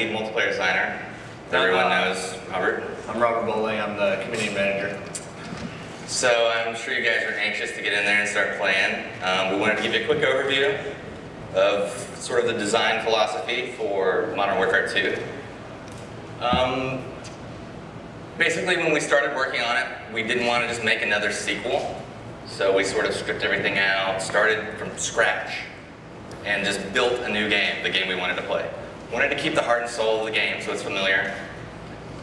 lead multiplayer designer. Everyone knows Robert. I'm Robert Bowling. I'm the community manager. So I'm sure you guys are anxious to get in there and start playing. We wanted to give you a quick overview of sort of the design philosophy for Modern Warfare 2. Basically, when we started working on it, we didn't want to just make another sequel. So we sort of stripped everything out, started from scratch, and just built a new game, the game we wanted to play. We wanted to keep the heart and soul of the game so it's familiar,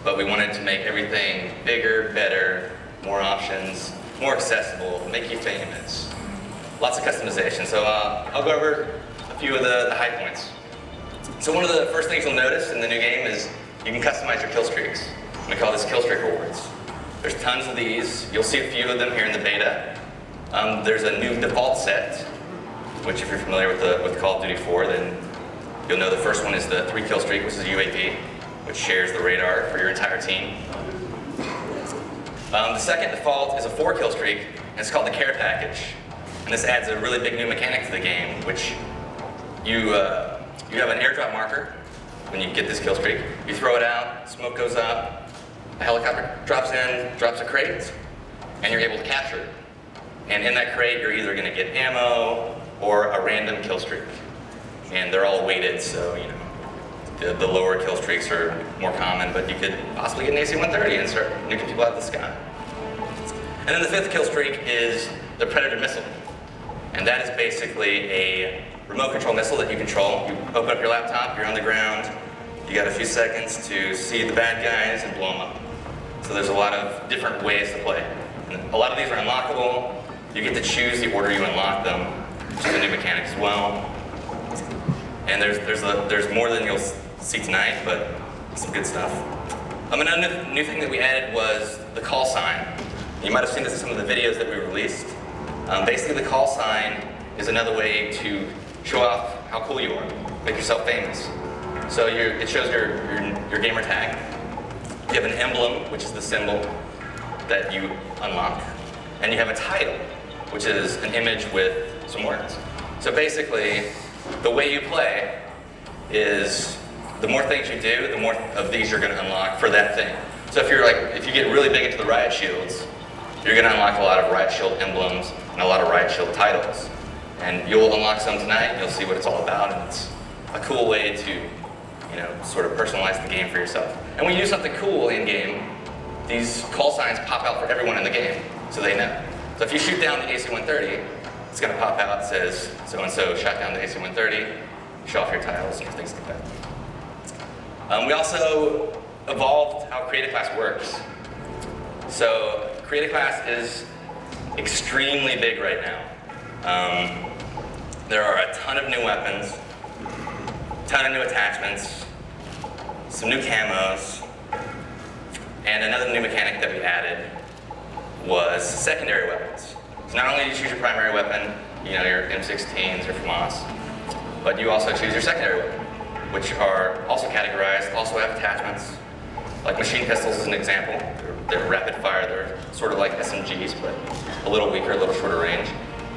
but we wanted to make everything bigger, better, more options, more accessible, make you famous. Lots of customization. So I'll go over a few of the high points. So one of the first things you'll notice in the new game is you can customize your kill streaks. We call this kill streak rewards. There's tons of these. You'll see a few of them here in the beta. There's a new default set, which if you're familiar with Call of Duty 4, then you'll know the first one is the 3 kill streak, which is UAV, which shares the radar for your entire team. The second default is a 4 kill streak, and it's called the care package. And this adds a really big new mechanic to the game, which you have an airdrop marker when you get this kill streak. You throw it out, smoke goes up, a helicopter drops in, drops a crate, and you're able to capture it. And in that crate, you're either going to get ammo or a random kill streak. And they're all weighted, so you know the lower kill streaks are more common, but you could possibly get an AC-130 and start nuking people out of the sky. And then the 5th kill streak is the Predator missile. And that is basically a remote control missile that you control. You open up your laptop, you're on the ground, you got a few seconds to see the bad guys and blow them up. So there's a lot of different ways to play. And a lot of these are unlockable. You get to choose the order you unlock them, which is a new mechanic as well. And there's more than you'll see tonight, but some good stuff. Another new thing that we added was the call sign. You might have seen this in some of the videos that we released. Basically, the call sign is another way to show off how cool you are, make yourself famous. So it shows your gamer tag. You have an emblem, which is the symbol that you unlock. And you have a title, which is an image with some words. So basically, the way you play is the more things you do, the more of these you're going to unlock for that thing. So if you get really big into the riot shields, you're going to unlock a lot of riot shield emblems and a lot of riot shield titles. And you'll unlock some tonight, and you'll see what it's all about, and it's a cool way to, sort of personalize the game for yourself. And when you do something cool in-game, these call signs pop out for everyone in the game, so they know. So if you shoot down the AC-130, it's going to pop out, it says, so-and-so shot down the AC-130, show off your titles and things like that. We also evolved how Creative Class works. So Creative Class is extremely big right now. There are a ton of new weapons, a ton of new attachments, some new camos, and another new mechanic that we added was secondary weapons. So not only do you choose your primary weapon, your M16s or FAMAS, but you also choose your secondary weapon, which are also categorized, also have attachments. Like machine pistols is an example. They're rapid fire, they're sort of like SMGs, but a little weaker, a little shorter range.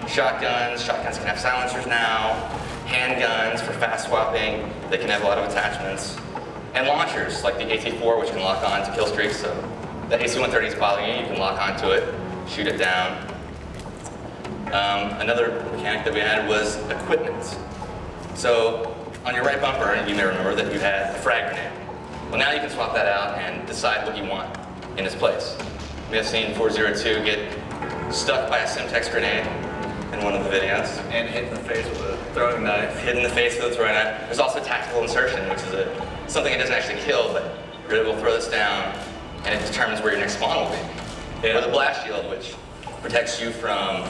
Shotguns can have silencers now. Handguns for fast swapping, they can have a lot of attachments. And launchers, like the AT-4, which can lock on to kill streaks. So the AC-130 is bothering you, you can lock onto it, shoot it down. Another mechanic that we added was equipment. So on your right bumper, you may remember that you had a frag grenade. Well, now you can swap that out and decide what you want in its place. We have seen 402 get stuck by a Semtex grenade in one of the videos. And hit in the face with a throwing knife. Hit in the face with a throwing knife. There's also tactical insertion, which is something that doesn't actually kill, but you're able to throw this down, and it determines where your next spawn will be. Yeah. Or the blast shield, which protects you from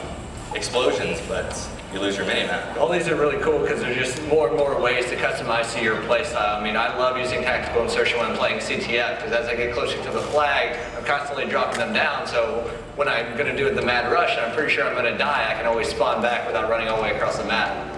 explosions, but you lose your mini-map. All these are really cool because there's just more and more ways to customize to your playstyle. I mean, I love using tactical insertion when I'm playing CTF because as I get closer to the flag, I'm constantly dropping them down. So when I'm going to do the mad rush and I'm pretty sure I'm going to die, I can always spawn back without running all the way across the map.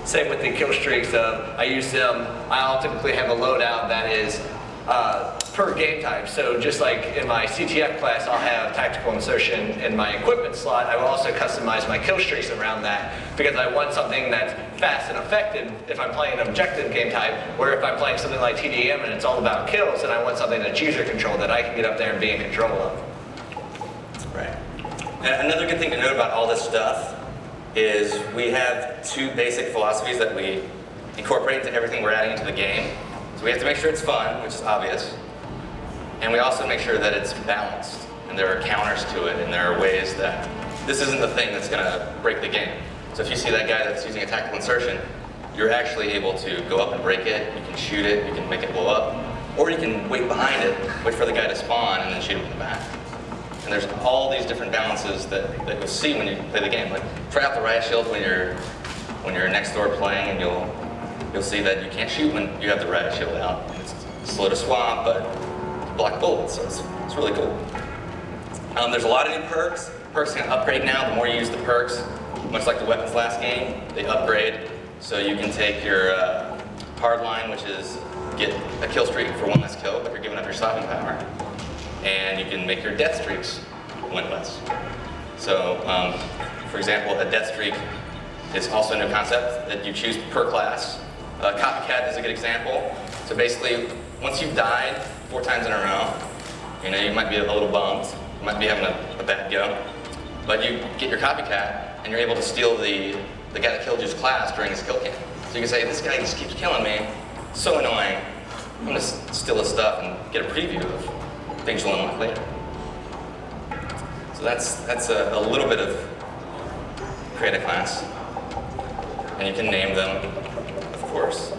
Same with the kill streaks. I use them. I'll typically have a loadout that is per game type. So just like in my CTF class, I'll have tactical insertion in my equipment slot. I will also customize my kill streaks around that because I want something that's fast and effective if I'm playing an objective game type, or if I'm playing something like TDM and it's all about kills, then I want something that's user control that I can get up there and be in control of. Right. And another good thing to note about all this stuff is we have two basic philosophies that we incorporate into everything we're adding into the game. So we have to make sure it's fun, which is obvious, and we also make sure that it's balanced, and there are counters to it, and there are ways that this isn't the thing that's going to break the game. So if you see that guy that's using a tactical insertion, you're actually able to go up and break it, you can shoot it, you can make it blow up, or you can wait behind it, wait for the guy to spawn, and then shoot him in the back. And there's all these different balances that you'll see when you play the game. Like, try out the riot shield when you're next door playing, and you'll see that you can't shoot when you have the riot shield out. It's slow to swap, but you block bullets, so it's really cool. There's a lot of new perks. Perks can upgrade now. The more you use the perks, much like the weapons last game, they upgrade. So you can take your hard line, which is get a kill streak for one less kill, but you're giving up your stopping power. And you can make your death streaks winless. So, for example, a death streak is also a new concept that you choose per class. Copycat is a good example. So basically, once you've died 4 times in a row, you might be a little bummed, you might be having a bad go, but you get your copycat, and you're able to steal the guy that killed you's class during his kill cam. So you can say, this guy just keeps killing me, so annoying, I'm gonna steal his stuff and get a preview of things you'll unlock later. So that's a little bit of create a class. And you can name them, of course,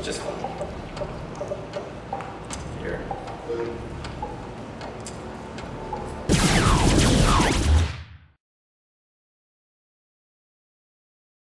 just fun. Here.